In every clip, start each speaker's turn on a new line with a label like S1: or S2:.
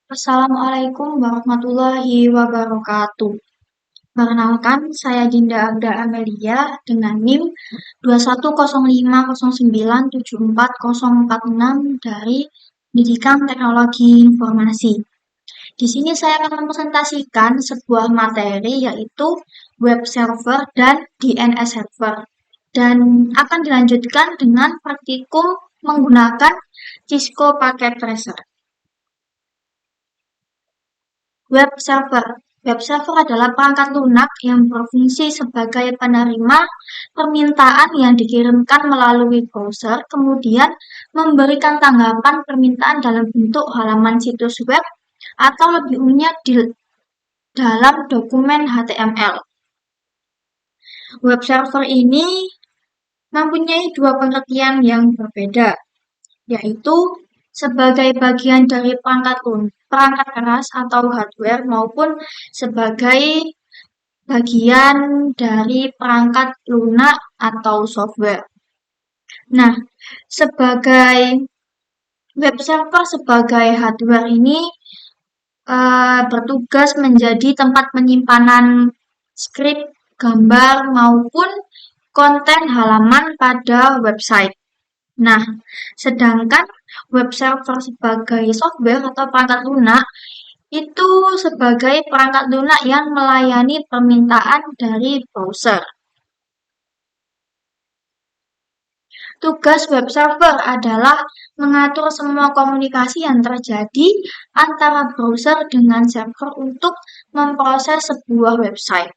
S1: Assalamualaikum warahmatullahi wabarakatuh. Perkenalkan, saya Dinda Agda Amelia dengan NIM 21050974046 dari Pendidikan Teknologi Informasi. Di sini saya akan mempresentasikan sebuah materi yaitu web server dan DNS server. Dan akan dilanjutkan dengan praktikum menggunakan Cisco Packet Tracer. Web server. Web server adalah perangkat lunak yang berfungsi sebagai penerima permintaan yang dikirimkan melalui browser, kemudian memberikan tanggapan permintaan dalam bentuk halaman situs web atau lebih umumnya di dalam dokumen HTML. Web server ini mempunyai dua pengertian yang berbeda, yaitu sebagai bagian dari perangkat keras atau hardware maupun sebagai bagian dari perangkat lunak atau software. Nah, sebagai web server sebagai hardware ini bertugas menjadi tempat penyimpanan skrip, gambar maupun konten halaman pada website. Nah, sedangkan web server sebagai software atau perangkat lunak itu sebagai perangkat lunak yang melayani permintaan dari browser. Tugas web server adalah mengatur semua komunikasi yang terjadi antara browser dengan server untuk memproses sebuah website.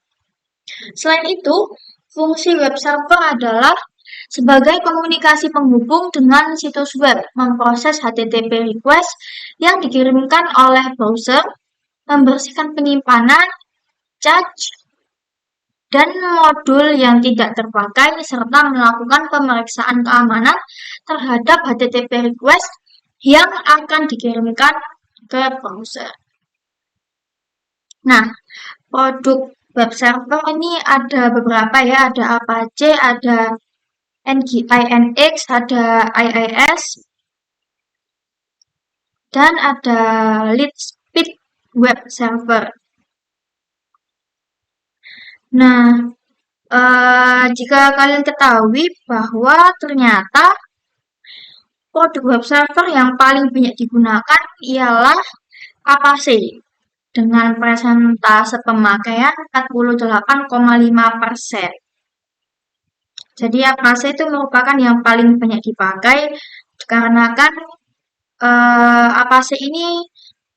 S1: Selain itu, fungsi web server adalah sebagai komunikasi penghubung dengan situs web, memproses HTTP request yang dikirimkan oleh browser, membersihkan penyimpanan, cache, dan modul yang tidak terpakai, serta melakukan pemeriksaan keamanan terhadap HTTP request yang akan dikirimkan ke browser. Nah, produk web server ini ada beberapa ya, ada Apache, ada Nginx, ada IIS, dan ada Lightspeed Web Server. Nah, jika kalian ketahui bahwa ternyata produk web server yang paling banyak digunakan ialah Apache dengan persentase pemakaian 48,5%. Jadi Apache itu merupakan yang paling banyak dipakai karena kan Apache ini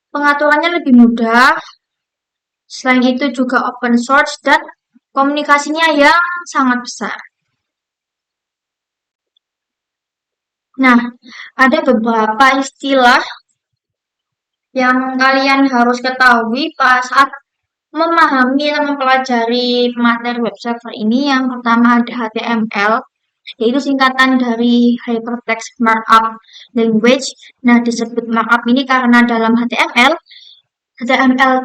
S1: pengaturannya lebih mudah. Selain itu juga open source dan komunikasinya yang sangat besar. Nah, ada beberapa istilah yang kalian harus ketahui pada saat memahami dan mempelajari materi web server ini. Yang pertama ada HTML, yaitu singkatan dari Hypertext Markup Language. Nah, disebut markup ini karena dalam HTML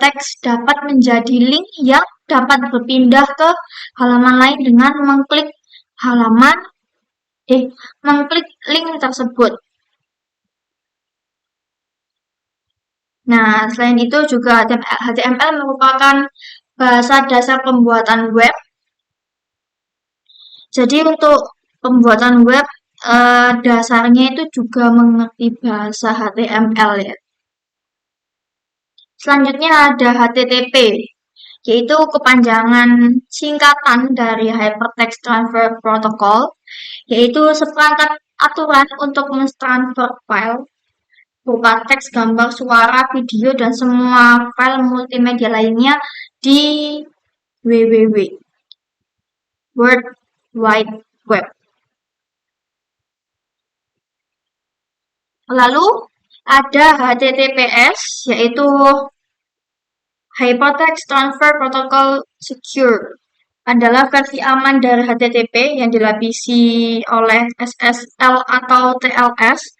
S1: text dapat menjadi link yang dapat berpindah ke halaman lain dengan mengklik link tersebut. Nah, selain itu juga HTML merupakan bahasa dasar pembuatan web. Jadi untuk pembuatan web dasarnya itu juga mengerti bahasa HTML ya. Selanjutnya ada HTTP, yaitu kepanjangan singkatan dari Hypertext Transfer Protocol, yaitu seperangkat aturan untuk mentransfer file berupa teks, gambar, suara, video, dan semua file multimedia lainnya di www. World Wide Web. Lalu ada HTTPS, yaitu Hypertext Transfer Protocol Secure. Adalah versi aman dari HTTP yang dilapisi oleh SSL atau TLS,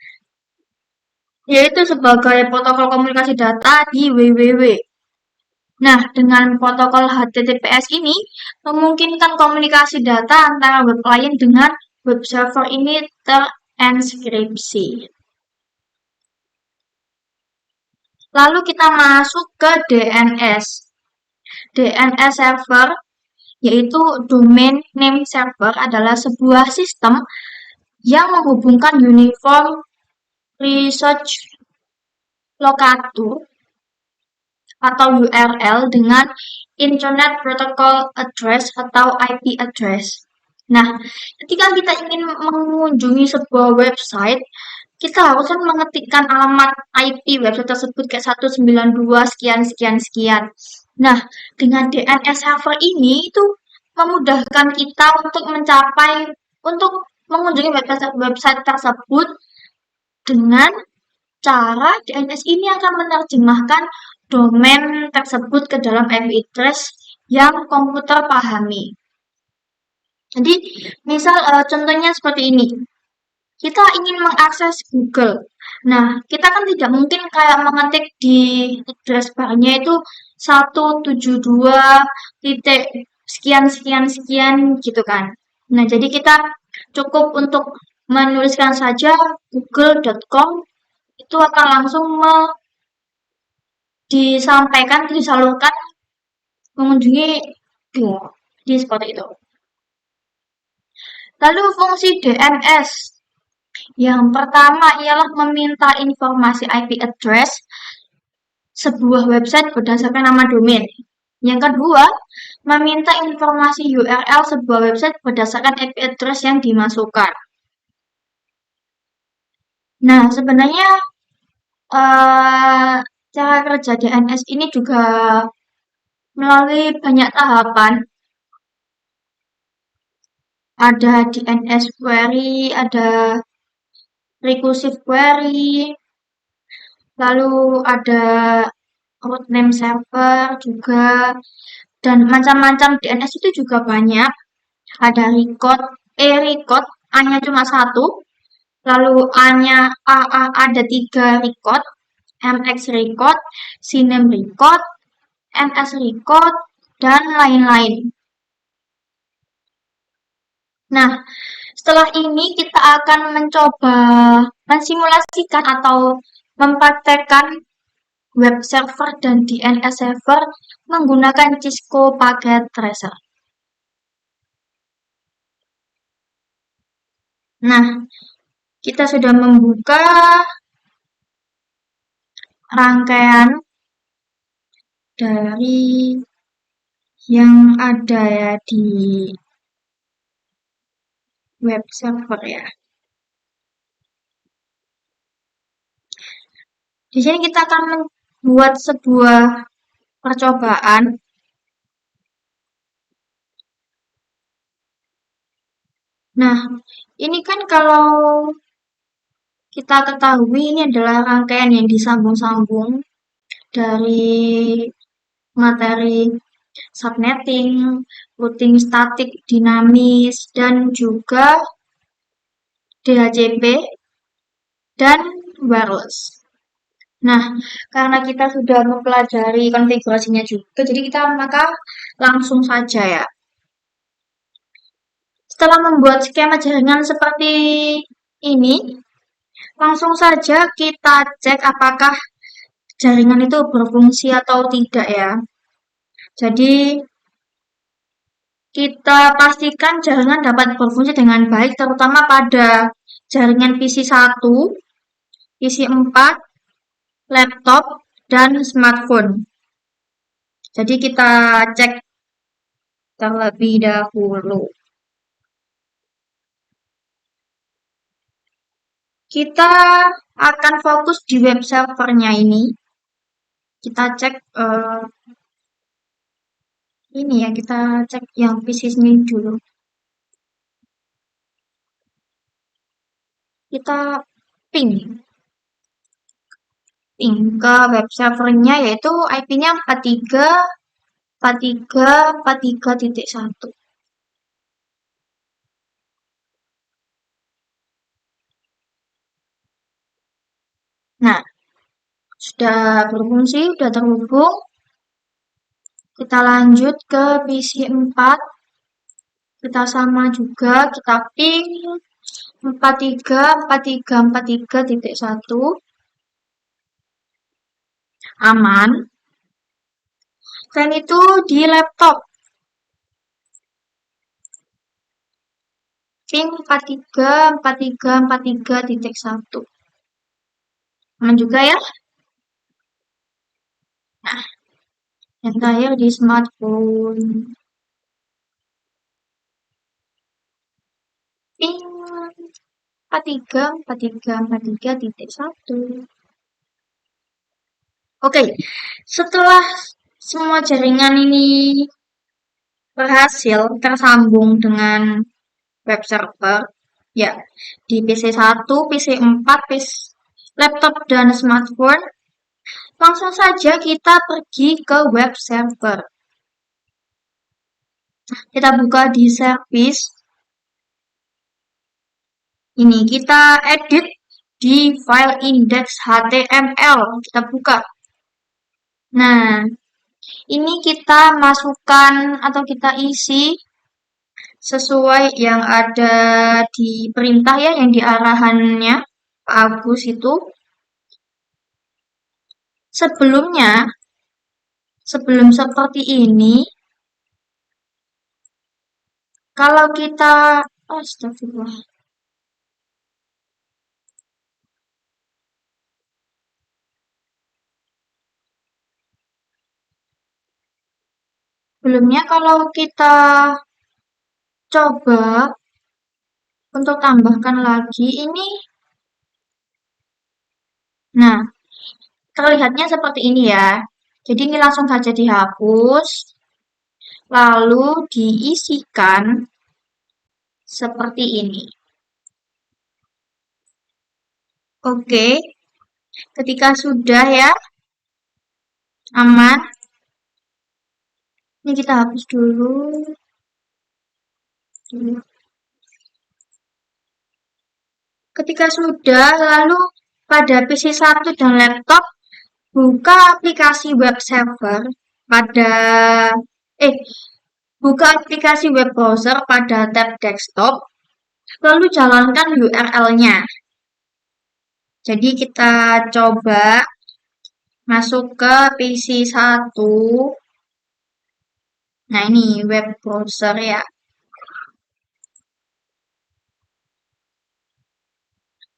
S1: yaitu sebagai protokol komunikasi data di www. Nah, dengan protokol HTTPS ini memungkinkan komunikasi data antara web client dengan web server ini terenkripsi. Lalu kita masuk ke DNS. DNS server, yaitu Domain Name Server, adalah sebuah sistem yang menghubungkan Uniform Research Locator atau URL dengan Internet Protocol Address atau IP address. Nah, ketika kita ingin mengunjungi sebuah website, kita harus mengetikkan alamat IP website tersebut kayak 192 sekian sekian sekian. Nah, dengan DNS server ini itu memudahkan kita untuk mengunjungi website tersebut dengan cara DNS ini akan menerjemahkan domain tersebut ke dalam IP address yang komputer pahami. Jadi, misal contohnya seperti ini. Kita ingin mengakses Google. Nah, kita kan tidak mungkin kayak mengetik di address barnya itu 172 titik sekian sekian sekian gitu kan. Nah, jadi kita cukup untuk menuliskan saja google.com, itu akan langsung disalurkan mengunjungi di seperti itu. Lalu fungsi DNS. Yang pertama ialah meminta informasi IP address sebuah website berdasarkan nama domain. Yang kedua, meminta informasi URL sebuah website berdasarkan IP address yang dimasukkan. Nah, sebenarnya cara kerja DNS ini juga melalui banyak tahapan. Ada DNS query, ada recursive query, lalu ada root name server juga, dan macam-macam DNS itu juga banyak. Ada record, A-nya cuma satu, lalu ada 3 record, MX record, CNAME record, NS record, dan lain-lain. Nah, setelah ini kita akan mencoba mensimulasikan atau mempraktekkan web server dan DNS server menggunakan Cisco Packet Tracer. Nah, kita sudah membuka rangkaian dari yang ada ya di web server ya. Di sini kita akan membuat sebuah percobaan. Nah, ini kan kalau kita ketahui ini adalah rangkaian yang disambung-sambung dari materi subnetting, routing statik, dinamis, dan juga DHCP dan wireless. Nah, karena kita sudah mempelajari konfigurasinya juga, jadi maka langsung saja ya. Setelah membuat skema jaringan seperti ini, langsung saja kita cek apakah jaringan itu berfungsi atau tidak ya. Jadi, kita pastikan jaringan dapat berfungsi dengan baik, terutama pada jaringan PC 1, PC 4, laptop, dan smartphone. Jadi kita cek terlebih dahulu. Kita akan fokus di web servernya ini. Kita cek ini ya, kita cek yang PC ini dulu. Kita ping ke web servernya, yaitu IP-nya 43.43.43.1. Nah, sudah berfungsi, sudah terhubung. Kita lanjut ke PC 4. Kita sama juga, kita ping 43.43.43.1. aman. Selain itu di laptop pin 434343.1. Aman juga ya. Nah, yang terakhir di smartphone pin 434343.1. Oke, setelah semua jaringan ini berhasil tersambung dengan web server, ya, di PC1, PC4, PC, laptop, dan smartphone, langsung saja kita pergi ke web server. Kita buka di service. Ini kita edit di file index HTML. Kita buka. Nah, ini kita masukkan atau kita isi sesuai yang ada di perintah ya, yang di arahannya Pak Agus itu. Sebelum seperti ini, kalau kita, astagfirullah. Sebelumnya kalau kita coba untuk tambahkan lagi ini, nah, terlihatnya seperti ini ya. Jadi ini langsung saja dihapus, lalu diisikan seperti ini. Oke, ketika sudah ya, aman. Ini kita hapus dulu. Ketika sudah, lalu pada PC1 dan laptop, buka aplikasi web server pada buka aplikasi web browser pada tab desktop, lalu jalankan URL-nya. Jadi kita coba masuk ke PC1. Nah, ini web browser ya.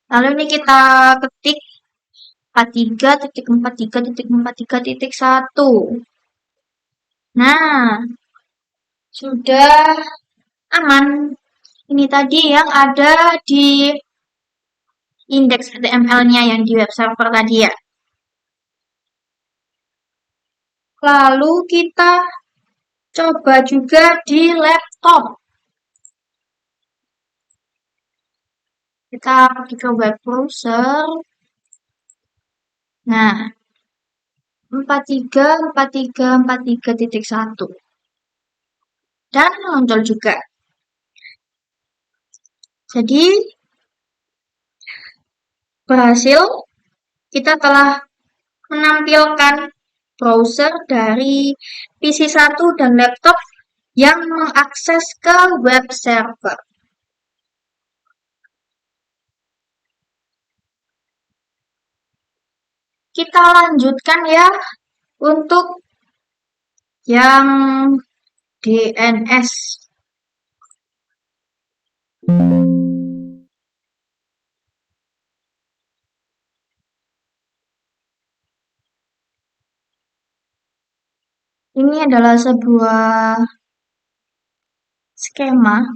S1: Lalu ini kita ketik 43.43.43.1. Nah, sudah aman. Ini tadi yang ada di indeks HTML-nya yang di web server tadi ya. Lalu kita coba juga di laptop. Kita pergi ke web browser. Nah, 434343.1. Dan muncul juga. Jadi, berhasil kita telah menampilkan browser dari PC1 dan laptop yang mengakses ke web server. Kita lanjutkan ya untuk yang DNS. Ini adalah sebuah skema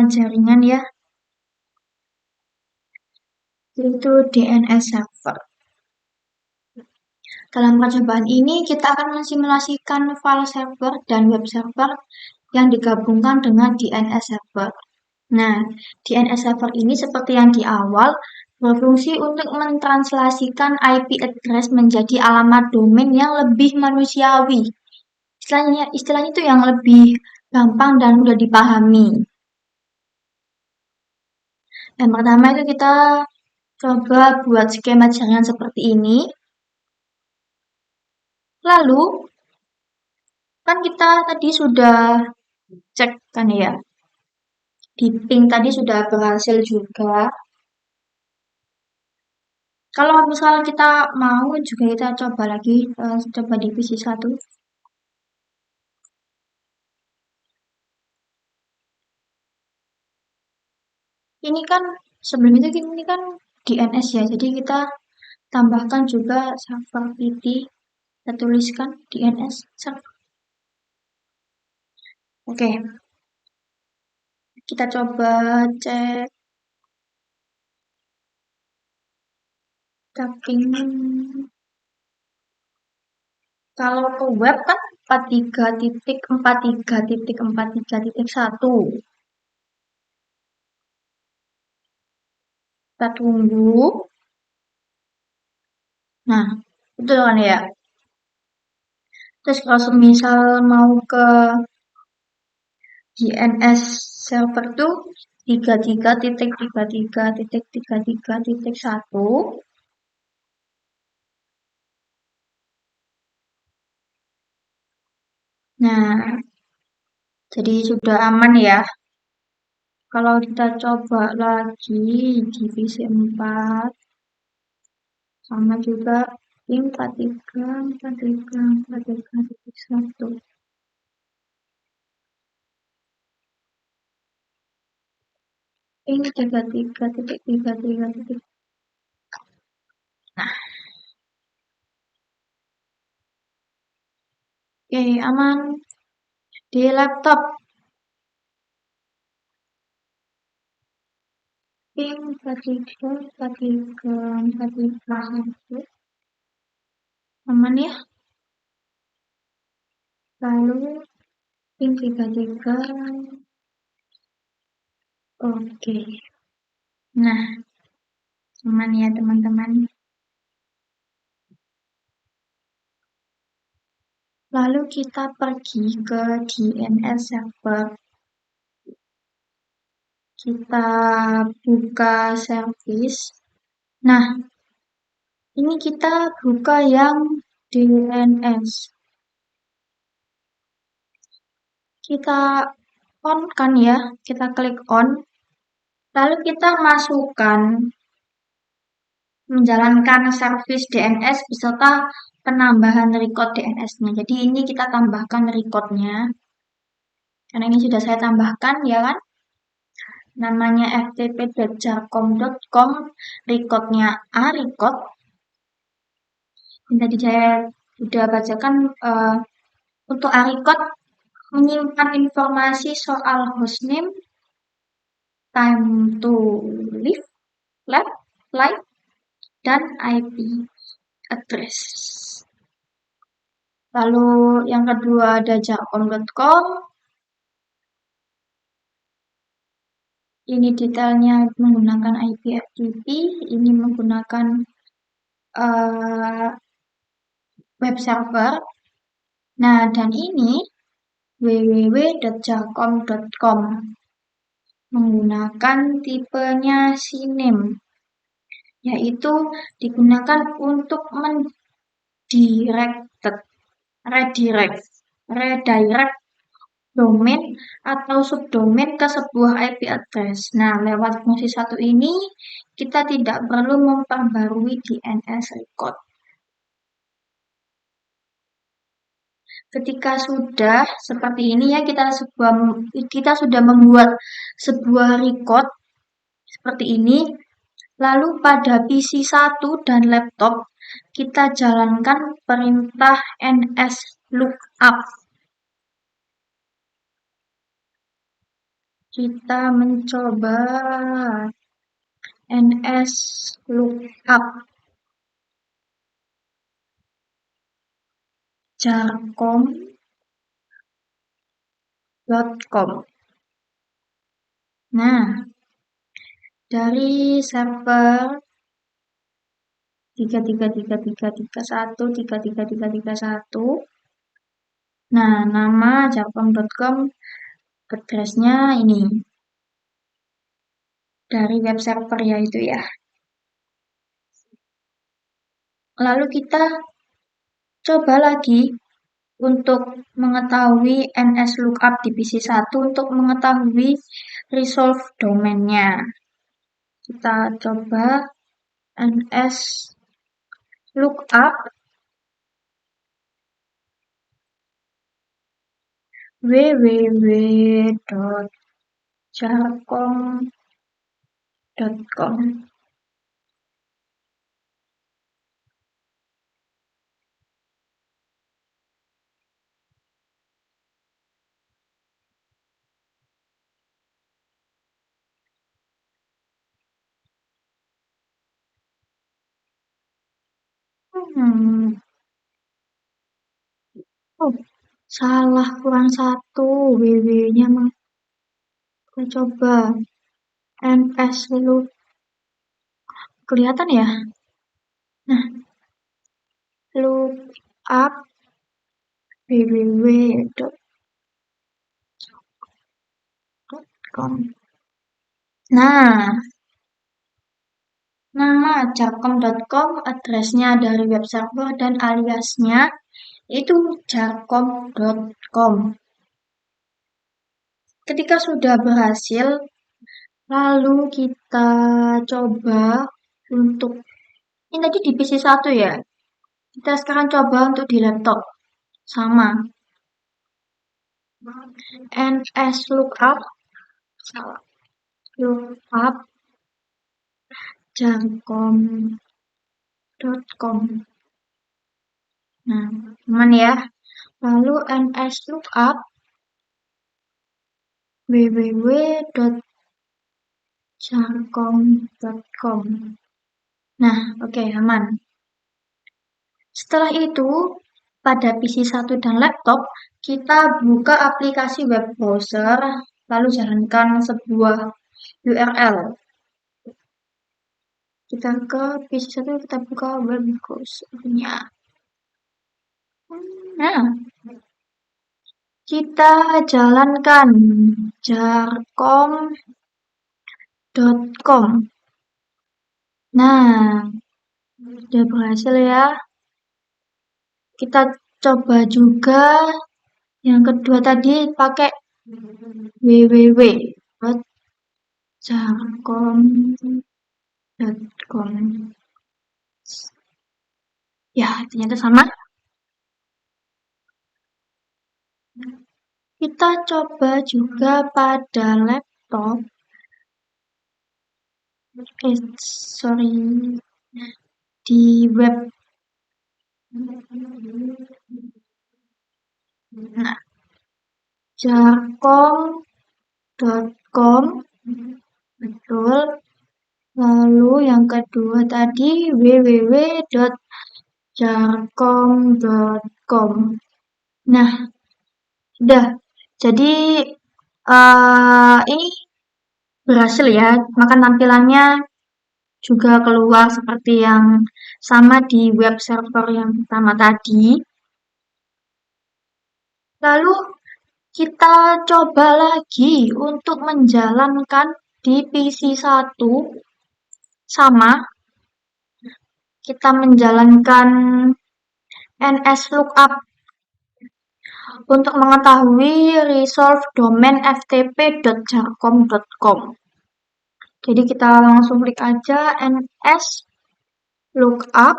S1: jaringan ya, yaitu DNS server. Dalam percobaan ini kita akan mensimulasikan file server dan web server yang digabungkan dengan DNS server. Nah, DNS server ini seperti yang di awal berfungsi untuk mentranslasikan IP address menjadi alamat domain yang lebih manusiawi. Istilahnya itu yang lebih gampang dan mudah dipahami. Yang pertama itu kita coba buat skema jaringan seperti ini. Lalu, kan kita tadi sudah cek kan ya. Di ping tadi sudah berhasil juga. Kalau misal kita mau juga kita coba lagi, coba divisi 1. Ini kan sebelum itu ini kan DNS ya, jadi kita tambahkan juga server PT, kita tuliskan DNS server. Oke, kita coba cek tapping. Kalau ke web kan 43.43.43.1. Kita tunggu. Nah, itu kan ya. Terus kalau semisal mau ke DNS server tuh 33.33.33.1. Nah, jadi sudah aman ya. Kalau kita coba lagi divisi 4, sama juga ping 43.43.43.1. Ping 33.33. Nah, oke, aman. Di laptop ping 43.43.1. Aman ya. Lalu ping 33. Oke. Nah, aman ya teman-teman. Lalu kita pergi ke DNS server. Kita buka service. Nah, ini kita buka yang DNS. Kita on kan ya, kita klik on. Lalu kita masukkan menjalankan service DNS beserta penambahan record DNS-nya. Jadi ini kita tambahkan recordnya. Karena ini sudah saya tambahkan ya kan. Namanya ftp.jarcom.com, recordnya a record. Yang tadi saya sudah bacakan, untuk a record menyimpan informasi soal hostname, time to live, live, dan IP address. Lalu yang kedua ada jarcom.com. Ini detailnya menggunakan IP FTP, ini menggunakan web server. Nah, dan ini www.jarcom.com menggunakan tipenya CNAME, yaitu digunakan untuk redirect domain atau subdomain ke sebuah IP address. Nah, lewat fungsi satu ini, kita tidak perlu memperbarui DNS record. Ketika sudah seperti ini ya, kita sudah membuat sebuah record seperti ini. Lalu pada PC 1 dan laptop, kita jalankan perintah nslookup. Kita mencoba nslookup jarcom.com. Nah, dari server 33.33.33.1. Nah, nama jarcom.com address-nya ini. Dari web server yaitu ya. Lalu kita coba lagi untuk mengetahui nslookup di PC 1 untuk mengetahui resolve domainnya. Kita coba ns lookup www.jarkom.com. Oh, salah, kurang satu ww-nya. Kita coba ns look, kelihatan ya? Nah, lookup www.com. Nah, nama jarkom.com addressnya dari web server dan aliasnya itu jarkom.com. Ketika sudah berhasil, lalu kita coba untuk, ini tadi di PC1 ya, kita sekarang coba untuk di laptop, sama, ns lookup jarkom.com. Nah, aman ya. Lalu ns lookup www.jarkom.com. Nah, oke, aman. Setelah itu, pada PC1 dan laptop, kita buka aplikasi web browser, lalu jalankan sebuah URL. Kita ke PC1, kita buka web browser-nya. Nah, kita jalankan jarkom.com. Nah, sudah berhasil ya. Kita coba juga yang kedua tadi pakai www.jarkom.com. Ya, ternyata sama. Kita coba juga pada laptop. Di web. Nah, jarkom.com, betul. Lalu yang kedua tadi www.jarkom.com. Nah, sudah. Jadi ini berhasil ya. Maka tampilannya juga keluar seperti yang sama di web server yang pertama tadi. Lalu kita coba lagi untuk menjalankan di PC1 sama. Kita menjalankan ns lookup untuk mengetahui resolve domain ftp.jarkom.com. Jadi kita langsung klik aja ns lookup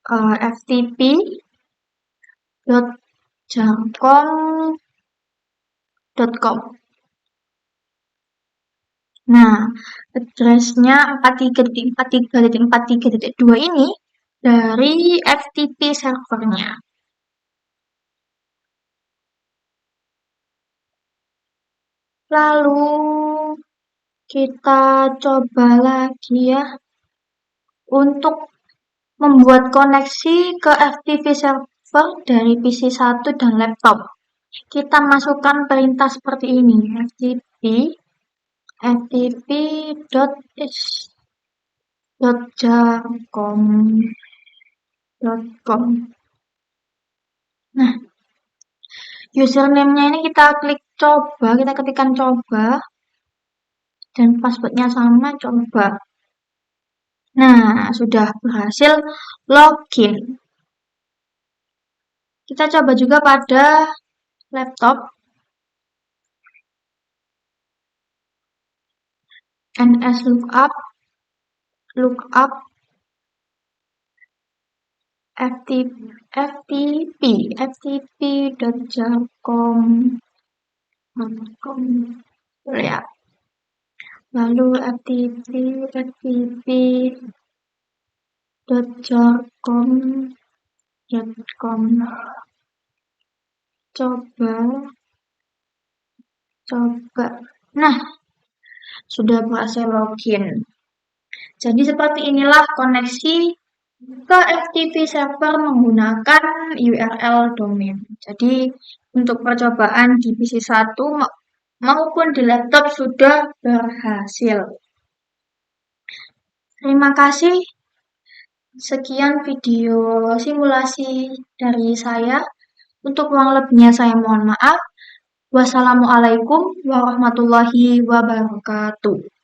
S1: ftp.jarkom.com. Nah, address-nya 43.43.43.2 ini dari FTP servernya. Lalu kita coba lagi ya untuk membuat koneksi ke FTP server dari PC1 dan laptop. Kita masukkan perintah seperti ini, ftp.jarkom.com. Nah, username-nya ini kita klik coba, kita ketikkan coba, dan passwordnya sama, coba. Nah, sudah berhasil login. Kita coba juga pada laptop. ns lookup lookup ftp.jarcom.com ya. Lalu ftp.jarcom.com coba. Nah, sudah berhasil login. Jadi seperti inilah koneksi ke FTP server menggunakan URL domain. Jadi untuk percobaan di PC 1 maupun di laptop sudah berhasil. Terima kasih. Sekian video simulasi dari saya. Untuk kurang lebihnya saya mohon maaf. Wassalamualaikum warahmatullahi wabarakatuh.